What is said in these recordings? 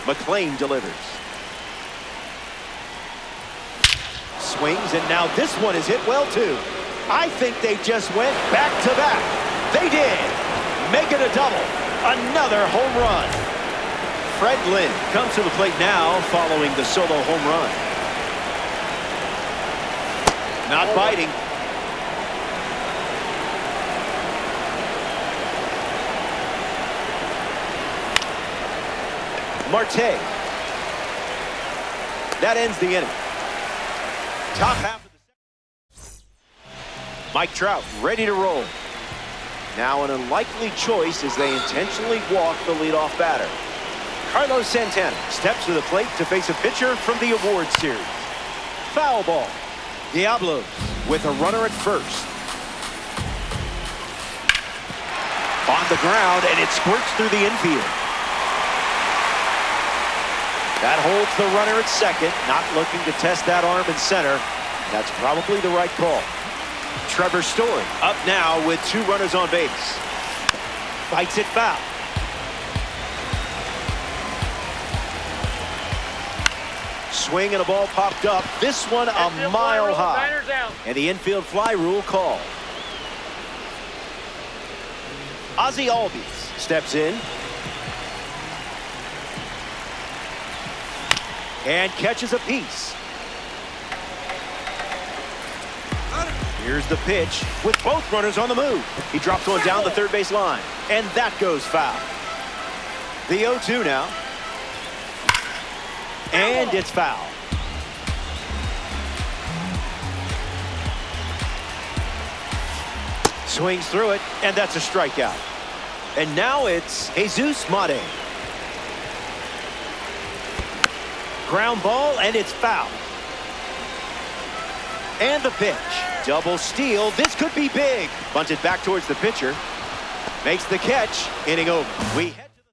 McLean delivers. Swings, and now this one is hit well, too. I think they just went back-to-back. They did. Make it a double. Another home run. Fred Lynn comes to the plate now following the solo home run. Not biting. Marte. That ends the inning. Top half of the Mike Trout ready to roll. Now an unlikely choice as they intentionally walk the leadoff batter. Carlos Santana steps to the plate to face a pitcher from the award series. Foul ball. Diablos with a runner at first. On the ground, and it squirts through the infield. That holds the runner at second, not looking to test that arm in center. That's probably the right call. Trevor Story up now with 2 runners on base. Fights it foul. Swing and a ball popped up. This one a mile high. And the infield fly rule call. Ozzie Albies steps in. And catches a piece. Here's the pitch with both runners on the move. He drops one down the third base line. And that goes foul. The 0-2 now. And it's foul. Swings through it, and that's a strikeout. And now it's Jesus Mate. Ground ball, and it's foul. And the pitch. Double steal. This could be big. Bunted back towards the pitcher. Makes the catch. Inning over. We head to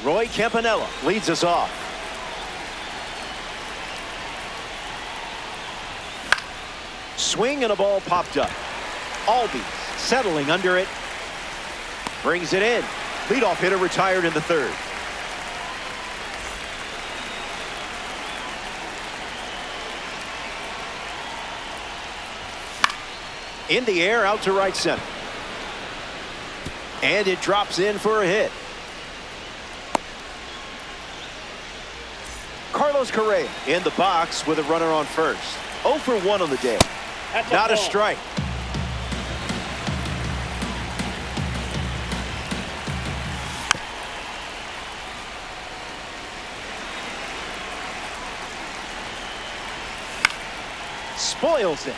the... Roy Campanella leads us off. Swing and a ball popped up. Albies settling under it. Brings it in. Leadoff hitter retired in the third. In the air, out to right center. And it drops in for a hit. Carlos Correa in the box with a runner on first. 0 for 1 on the day. Not a strike. Spoils it.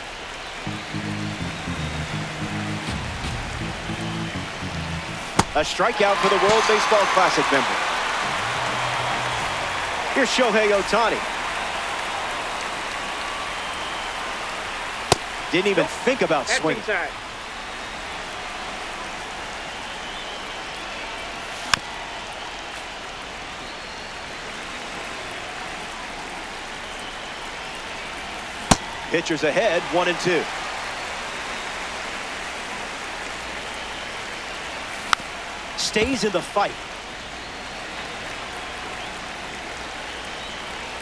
A strikeout for the World Baseball Classic member. Here's Shohei Ohtani. Didn't even think about swinging. Pitchers ahead, 1-2. Stays in the fight.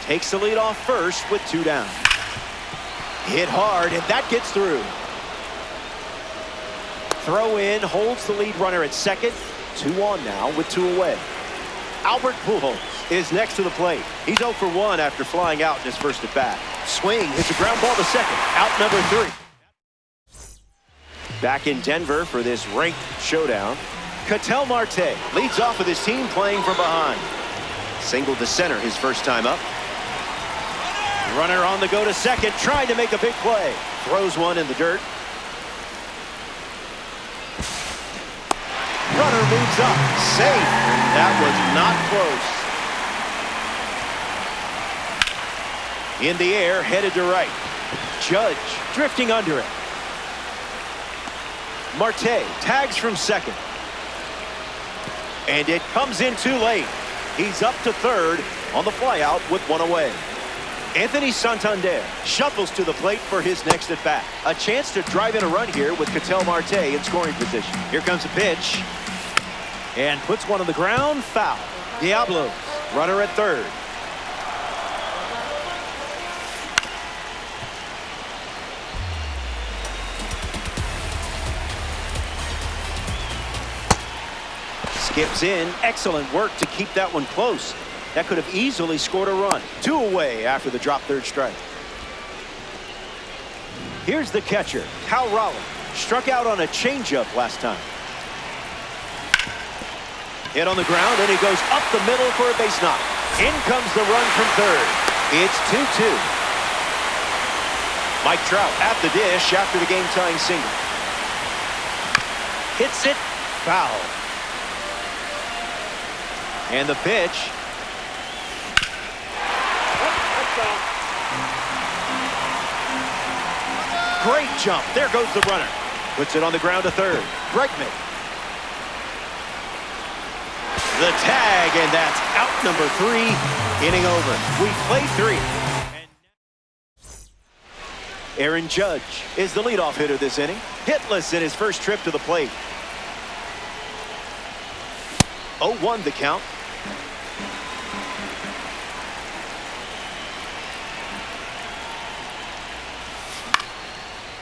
Takes the lead off first with 2 down. Hit hard, and that gets through. Throw in, holds the lead runner at second. 2 on now with 2 away. Albert Pujols is next to the plate. He's 0 for 1 after flying out in his first at bat. Swing, hits a ground ball to second. Out number 3. Back in Denver for this ranked showdown. Ketel Marte leads off with his team playing from behind. Single to center his first time up. Runner on the go to second, trying to make a big play. Throws one in the dirt. Runner moves up, safe. That was not close. In the air, headed to right. Judge drifting under it. Marte tags from second. And it comes in too late. He's up to third on the flyout with 1 away. Anthony Santander shuffles to the plate for his next at bat. A chance to drive in a run here with Ketel Marte in scoring position. Here comes a pitch. And puts one on the ground, foul. Diablos, runner at third. Skips in. Excellent work to keep that one close. That could have easily scored a run. 2 away after the drop third strike. Here's the catcher, Cal Raleigh. Struck out on a changeup last time. Hit on the ground, and he goes up the middle for a base knock. In comes the run from third. It's 2-2. Mike Trout at the dish after the game-tying single. Hits it, foul. And the pitch. Great jump. There goes the runner. Puts it on the ground to third. Bregman. The tag, and that's out number 3. Inning over. We played 3. Aaron Judge is the leadoff hitter this inning. Hitless in his first trip to the plate. 0-1 the count.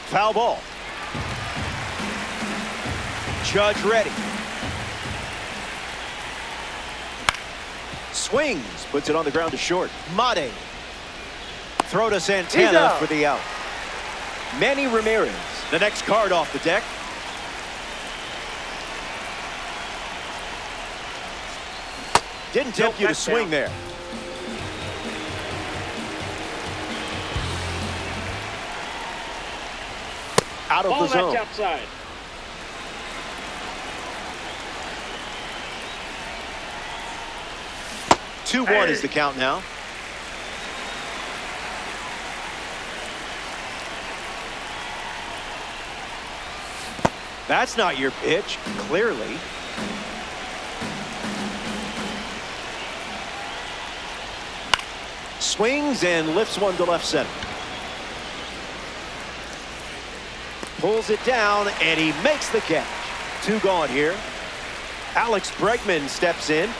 Foul ball. Judge ready. Swings. Puts it on the ground to short. Mate. Throw to Santana for the out. Manny Ramirez, the next card off the deck. Didn't tempt you to swing there. Out of the zone. Outside. Hey. 2-1 is the count now. That's not your pitch, clearly. Swings and lifts one to left center. Pulls it down, and he makes the catch. 2 gone here. Alex Bregman steps in.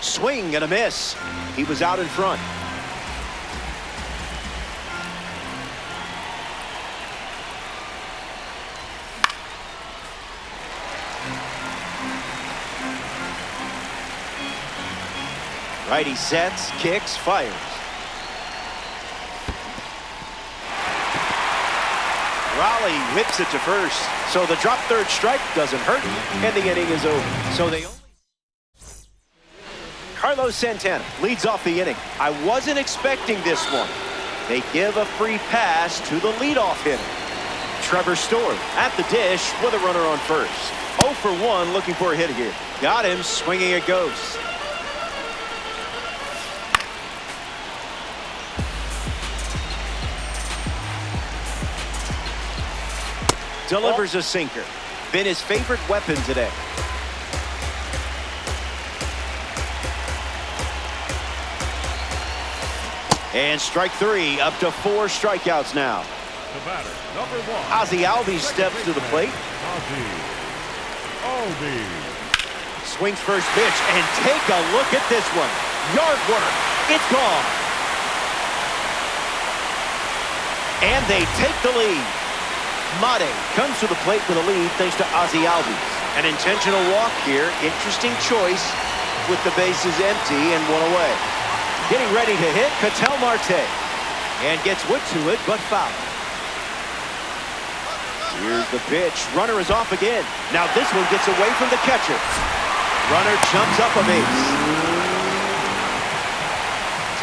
Swing and a miss. He was out in front. Righty sets, kicks, fires. Raleigh whips it to first. So the drop third strike doesn't hurt, and the inning is over. So they only... Carlos Santana leads off the inning. I wasn't expecting this one. They give a free pass to the leadoff hitter. Trevor Story at the dish with a runner on first. 0 for 1 looking for a hit here. Got him, swinging it goes. Delivers a sinker. Been his favorite weapon today. And strike 3, up to 4 strikeouts now. The batter, number 1. Ozzie Albies steps to the plate. Swings first pitch, and take a look at this one. Yard work. It's gone. And they take the lead. Mate comes to the plate with a lead thanks to Ozzie Albies. An intentional walk here. Interesting choice with the bases empty and 1 away. Getting ready to hit, Ketel Marte. And gets wood to it, but foul. Here's the pitch. Runner is off again. Now this one gets away from the catcher. Runner jumps up a base.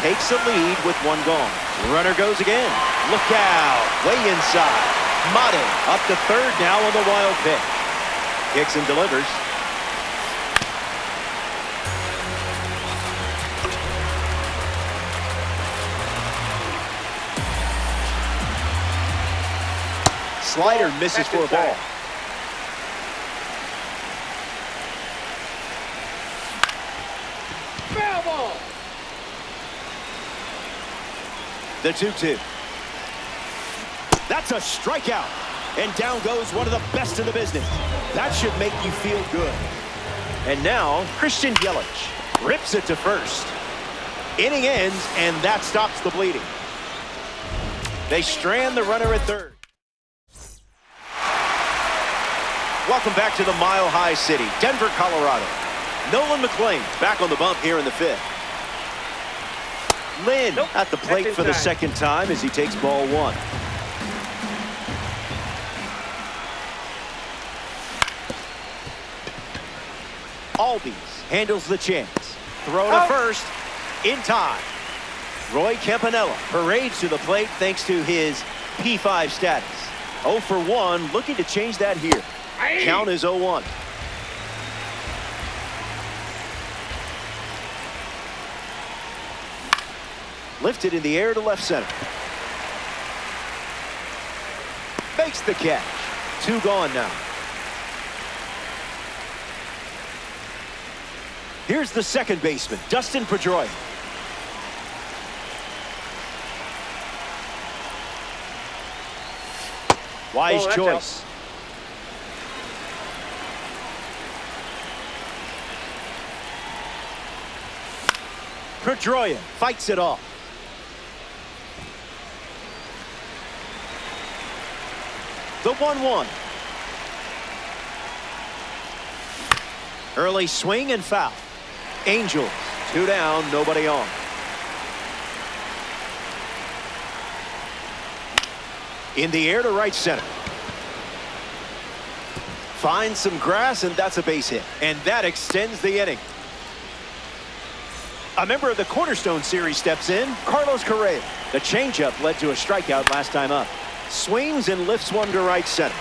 Takes a lead with 1 gone. Runner goes again. Look out. Way inside. Mate up to third now on the wild pitch. Kicks and delivers. Slider misses for a ball. Foul ball. The 2-2. That's a strikeout. And down goes one of the best in the business. That should make you feel good. And now, Christian Yelich rips it to first. Inning ends, and that stops the bleeding. They strand the runner at third. Welcome back to the Mile High City, Denver, Colorado. Nolan McLean back on the bump here in the fifth. Lynn at the plate for the second time as he takes ball one. Albies handles the chance. Throw to first in time. Roy Campanella parades to the plate thanks to his P5 status. 0 for 1, looking to change that here. Count is 0-1. Lifted in the air to left center. Makes the catch. 2 gone now. Here's the second baseman, Dustin Pedroia. Wise choice. Pedroia fights it off. The 1-1. Early swing and foul. Angels, 2 down, nobody on. In the air to right center. Finds some grass, and that's a base hit. And that extends the inning. A member of the Cornerstone Series steps in, Carlos Correa. The changeup led to a strikeout last time up. Swings and lifts one to right center.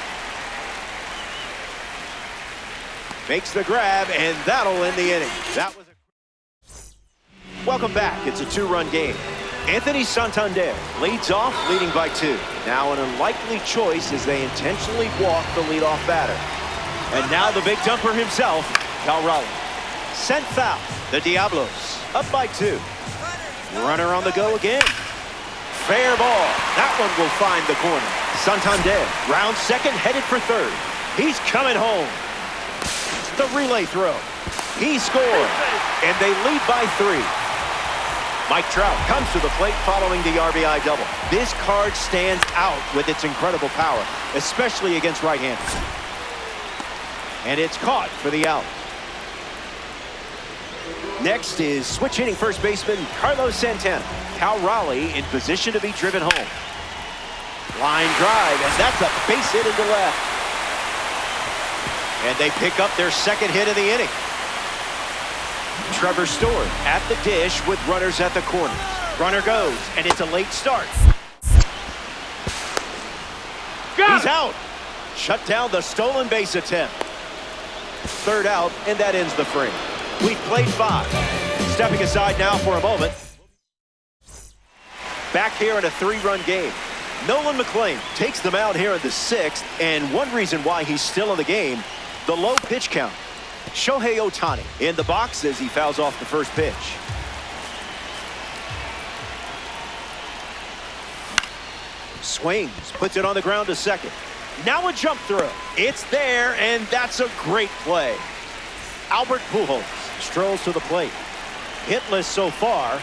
Makes the grab, and that'll end the inning. That was Welcome back. It's a 2-run game. Anthony Santander leads off, leading by 2. Now an unlikely choice as they intentionally walk the leadoff batter. And now the big dumper himself, Cal Raleigh. Sent foul. The Diablos up by 2. Runner on the go again. Fair ball. That one will find the corner. Santander round second, headed for third. He's coming home. The relay throw. He scored, and they lead by 3. Mike Trout comes to the plate following the RBI double. This card stands out with its incredible power, especially against right-handers. And it's caught for the out. Next is switch hitting first baseman Carlos Santana. Cal Raleigh in position to be driven home. Line drive, and that's a base hit into left. And they pick up their second hit of the inning. Trevor Story at the dish with runners at the corners. Runner goes, and it's a late start. He's out. Shut down the stolen base attempt. Third out, and that ends the frame. We've played 5. Stepping aside now for a moment. Back here in a 3-run game. Nolan McLean takes them out here in the 6th, and one reason why he's still in the game, the low pitch count. Shohei Ohtani in the box as he fouls off the first pitch. Swings, puts it on the ground to second. Now a jump throw. It's there, and that's a great play. Albert Pujols strolls to the plate. Hitless so far,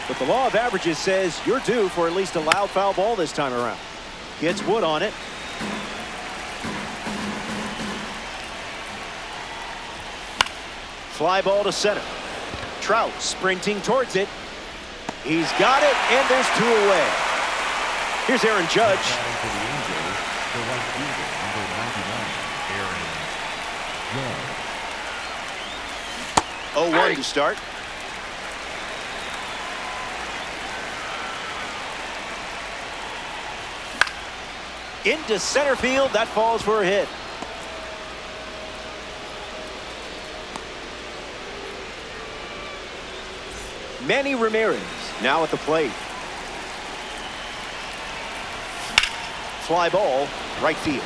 but the law of averages says you're due for at least a loud foul ball this time around. Gets Wood on it. Fly ball to center. Trout sprinting towards it. He's got it, and there's 2 away. Here's Aaron Judge. Oh, 1 to start. Into center field. That falls for a hit. Manny Ramirez now at the plate. Fly ball, right field.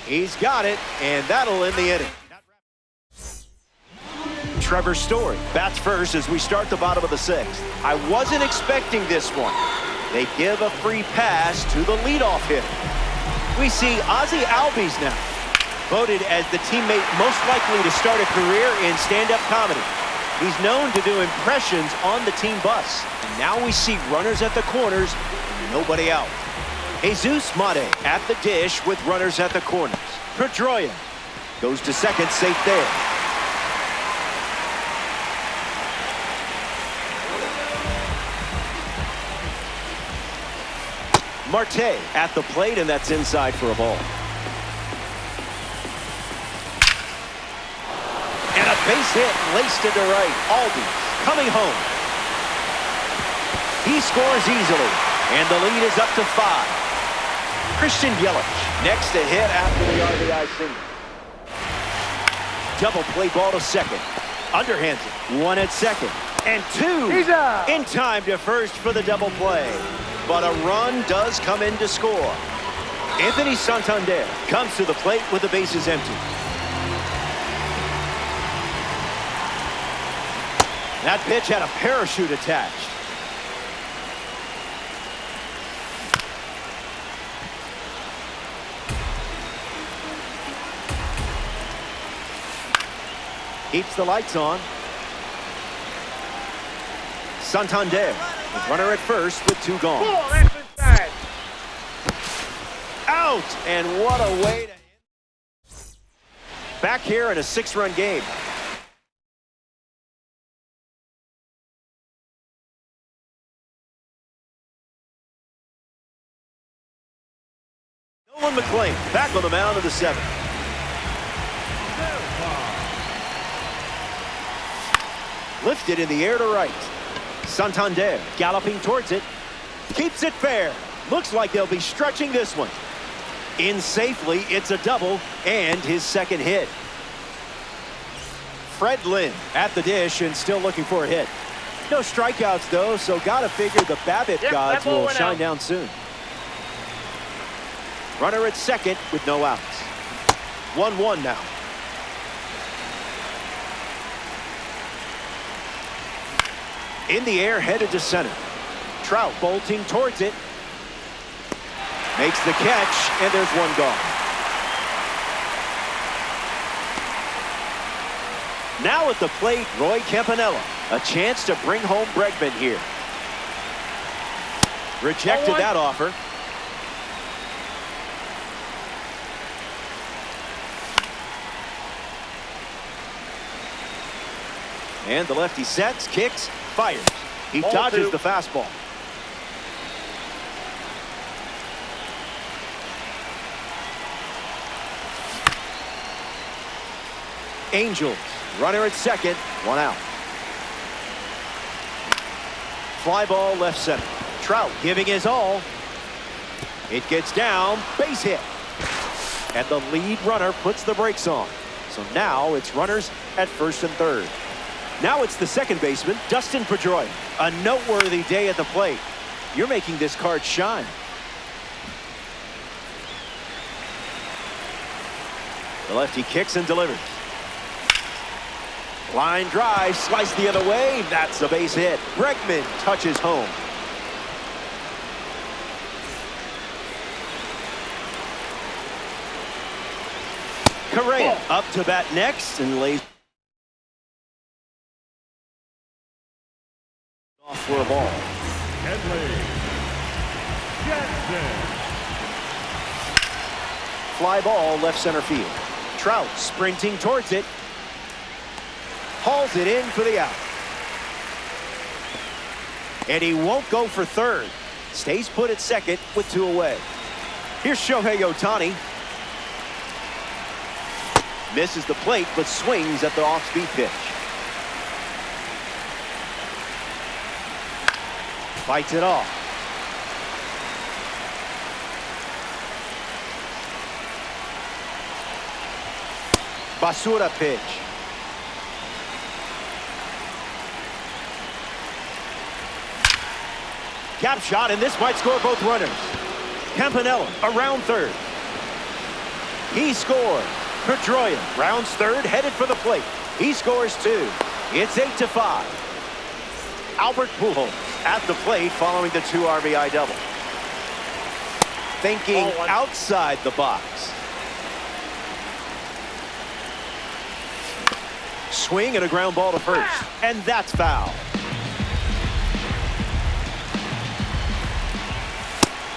He's got it, and that'll end the inning. Trevor Story bats first as we start the bottom of the 6th. I wasn't expecting this one. They give a free pass to the leadoff hitter. We see Ozzie Albies now, voted as the teammate most likely to start a career in stand-up comedy. He's known to do impressions on the team bus. And now we see runners at the corners and nobody out. Jesus Mate at the dish with runners at the corners. Pedroia goes to second, safe there. Marte at the plate, and that's inside for a ball. And a base hit laced into right. Albies coming home. He scores easily, and the lead is up to 5. Christian Yelich next to hit after the RBI single. Double play ball to second. Underhands it. 1 at second. And 2 in time to first for the double play. But a run does come in to score. Anthony Santander comes to the plate with the bases empty. That pitch had a parachute attached. Keeps the lights on. Santander, the runner at first with 2 gone. That's inside. Out! And what a way to end. Back here in a 6-run game. Nolan McLean back on the mound of the 7th. Lifted in the air to right. Santander galloping towards it. Keeps it fair. Looks like they'll be stretching this one. In safely, it's a double and his second hit. Fred Lynn at the dish and still looking for a hit. No strikeouts though, so gotta figure the BABIP gods will shine down soon. Runner at second with no outs. 1-1 now. In the air, headed to center. Trout bolting towards it. Makes the catch, and there's 1 gone. Now at the plate, Roy Campanella. A chance to bring home Bregman here. Rejected that offer. And the lefty sets, kicks, fires. He dodges the fastball. Angels, runner at second, 1 out. Fly ball left center. Trout giving his all. It gets down, base hit. And the lead runner puts the brakes on. So now it's runners at first and third. Now it's the second baseman, Dustin Pedroia. A noteworthy day at the plate. You're making this card shine. The lefty kicks and delivers. Line drive, sliced the other way. That's a base hit. Bregman touches home. Correa up to bat next and lays off for a ball. Fly ball left center field. Trout sprinting towards it. Hauls it in for the out. And he won't go for third. Stays put at second with 2 away. Here's Shohei Ohtani. Misses the plate but swings at the off-speed pitch. Fights it off. Basura pitch. Gap shot, and this might score both runners. Campanella around third. He scores. Pedroia rounds third, headed for the plate. He scores 2. It's 8-5. Albert Pujols at the plate following the 2 RBI double. Thinking outside the box. Swing and a ground ball to first, and that's foul.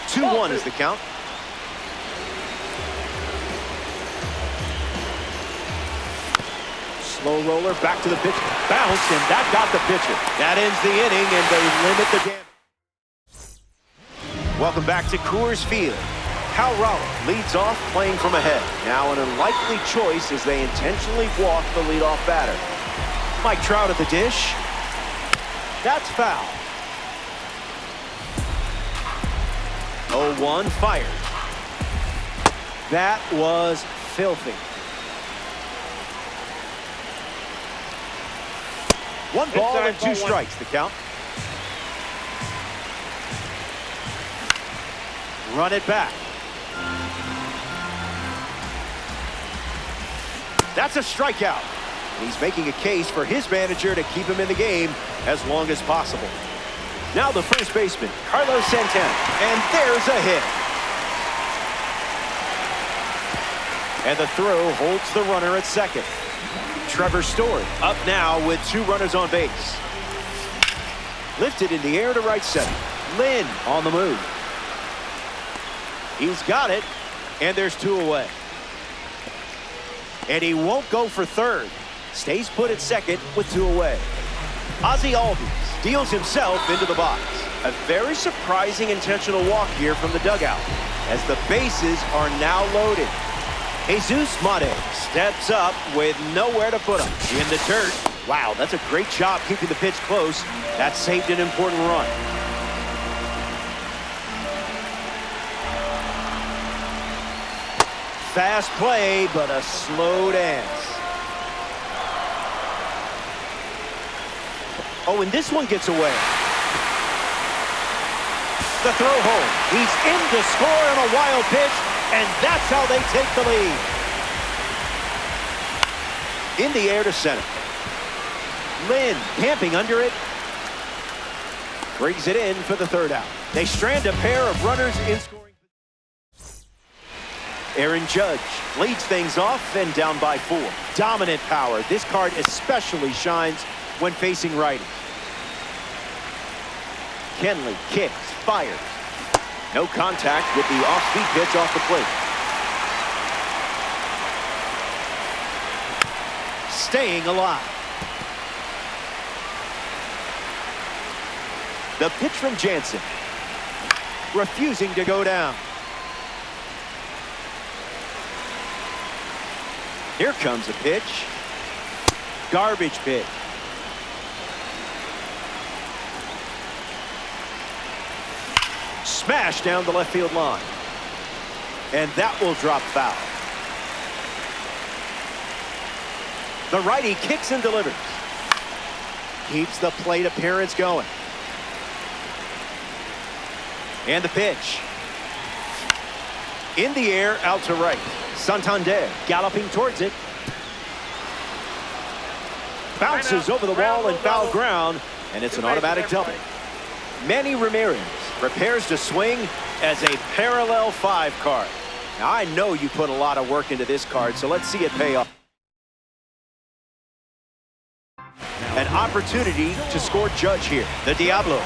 2-1 is the count. Slow roller back to the pitch. Bounce, and that got the pitcher. That ends the inning, and they limit the damage. Welcome back to Coors Field. Cal Raleigh leads off playing from ahead. Now an unlikely choice as they intentionally walk the leadoff batter. Mike Trout at the dish. That's foul. 0-1 fired. That was filthy. 1 ball and 2 strikes, the count. Run it back. That's a strikeout. He's making a case for his manager to keep him in the game as long as possible. Now the first baseman, Carlos Santana, and there's a hit. And the throw holds the runner at second. Trevor Story up now with 2 runners on base. Lifted in the air to right center. Lynn on the move. He's got it, and there's 2 away. And he won't go for third. Stays put at second with 2 away. Ozzie Albies deals himself into the box. A very surprising intentional walk here from the dugout as the bases are now loaded. Jesus Mate steps up with nowhere to put him. In the dirt. Wow, that's a great job keeping the pitch close. That saved an important run. Fast play, but a slow dance. Oh, and this one gets away. The throw home. He's in to score on a wild pitch, and that's how they take the lead. In the air to center. Lynn camping under it. Brings it in for the 3rd out. They strand a pair of runners in scoring. Aaron Judge leads things off and down by 4. Dominant power. This card especially shines when facing righties. Kenley kicks, fires. No contact with the off-speed pitch off the plate. Staying alive. The pitch from Jansen. Refusing to go down. Here comes a pitch. Garbage pitch. Smash down the left field line. And that will drop foul. The righty kicks and delivers. Keeps the plate appearance going. And the pitch. In the air, out to right. Santander galloping towards it. Bounces over the wall and foul ground, and it's an automatic double. Manny Ramirez prepares to swing as a parallel 5 card. Now, I know you put a lot of work into this card, so let's see it pay off. An opportunity to score Judge here. The Diablos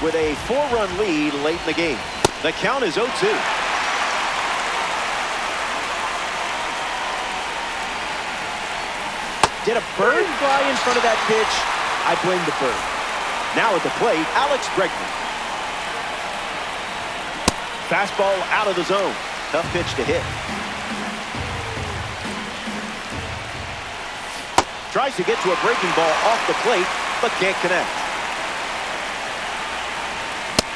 with a 4-run lead late in the game. The count is 0-2. Did a bird fly in front of that pitch? I blame the bird. Now at the plate, Alex Bregman. Fastball out of the zone. Tough pitch to hit. Tries to get to a breaking ball off the plate, but can't connect.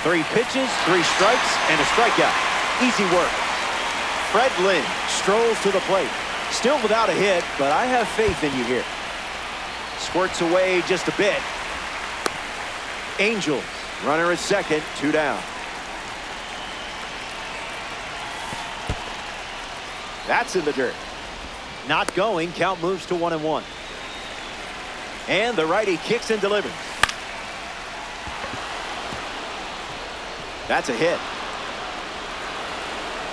3 pitches, 3 strikes, and a strikeout. Easy work. Fred Lynn strolls to the plate. Still without a hit, but I have faith in you here. Squirts away just a bit. Angels, runner at second, 2 down. That's in the dirt. Not going, count moves to 1-1. And the righty kicks and delivers. That's a hit.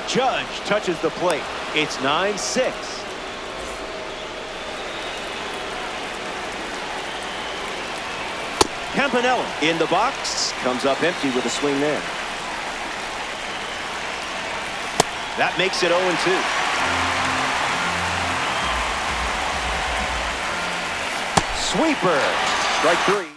Judge touches the plate. It's 9-6. Campanella in the box. Comes up empty with a swing there. That makes it 0-2. Sweeper. Strike 3.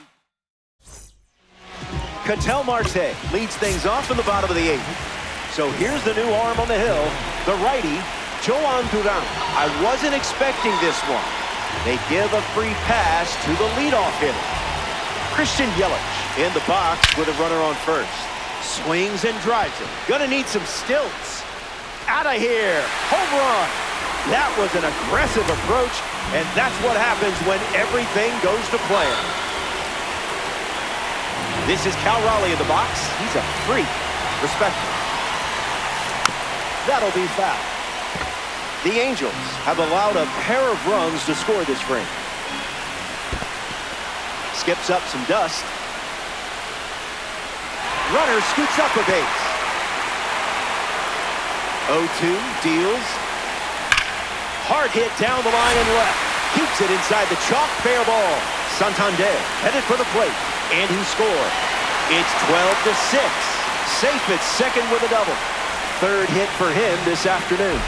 Ketel Marte leads things off in the bottom of the 8th. So here's the new arm on the hill, the righty, Joan Duran. I wasn't expecting this one. They give a free pass to the leadoff hitter. Christian Yelich in the box with a runner on first. Swings and drives it. Gonna need some stilts. Out of here. Home run. That was an aggressive approach, and that's what happens when everything goes to plan. This is Cal Raleigh in the box. He's a freak. Respect him. That'll be foul. The Angels have allowed a pair of runs to score this frame. Skips up some dust. Runner scoots up a base. 0-2 deals. Hard hit down the line and left. Keeps it inside the chalk, fair ball. Santander headed for the plate, and he scored. It's 12-6. Safe at second with a double. Third hit for him this afternoon.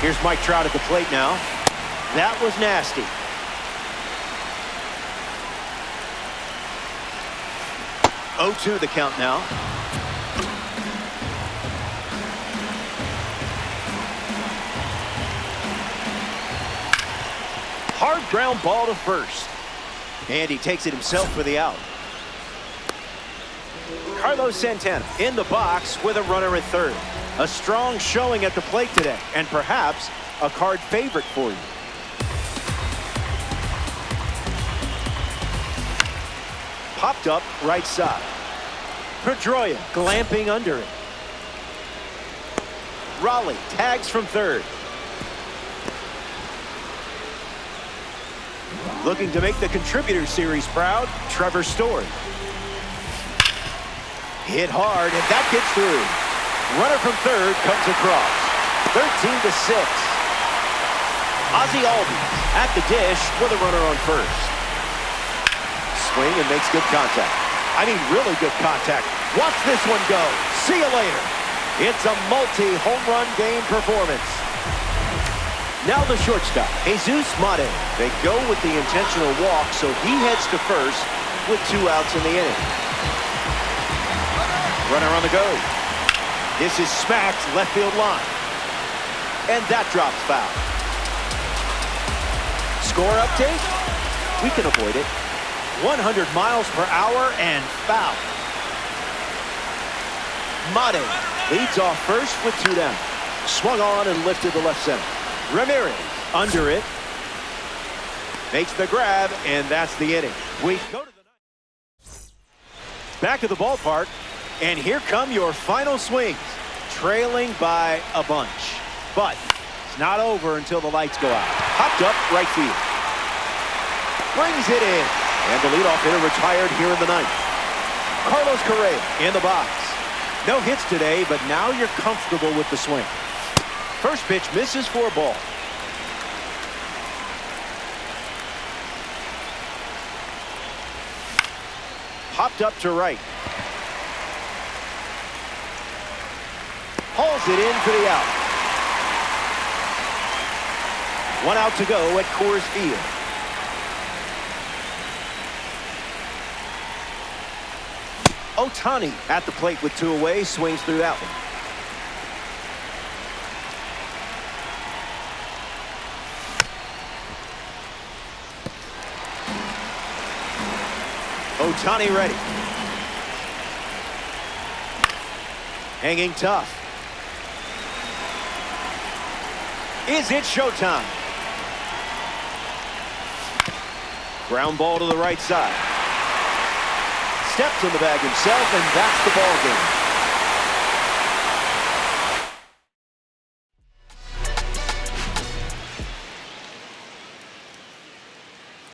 Here's Mike Trout at the plate now. That was nasty. Oh, 2 the count now. Hard ground ball to first. And he takes it himself for the out. Carlos Santana in the box with a runner at third. A strong showing at the plate today, and perhaps a card favorite for you. Popped up right side. Pedroia glamping under it. Raleigh tags from third. Looking to make the contributor series proud, Trevor Story. Hit hard, and that gets through. Runner from third comes across. 13-6. Ozzie Albies at the dish with a runner on first. Swing and makes good contact. I mean, really good contact. Watch this one go. See you later. It's a multi-home run game performance. Now the shortstop, Jesus Mate. They go with the intentional walk, so he heads to first with 2 outs in the inning. Runner on the go. This is smacked left field line. And that drops foul. Score update? We can avoid it. 100 miles per hour and foul. Mate leads off first with 2 down. Swung on and lifted to left center. Ramirez under it. Makes the grab, and that's the inning. We go to the ninth. Back of the ballpark, and here come your final swings. Trailing by a bunch. But it's not over until the lights go out. Popped up right field. Brings it in. And the leadoff hitter retired here in the ninth. Carlos Correa in the box. No hits today, but now you're comfortable with the swing. First pitch misses for a ball. Popped up to right. Hauls it in for the out. 1 out to go at Coors Field. Ohtani at the plate with 2 away, swings through that one. Ohtani ready. Hanging tough. Is it showtime? Ground ball to the right side. Steps in the bag himself, and that's the ball game.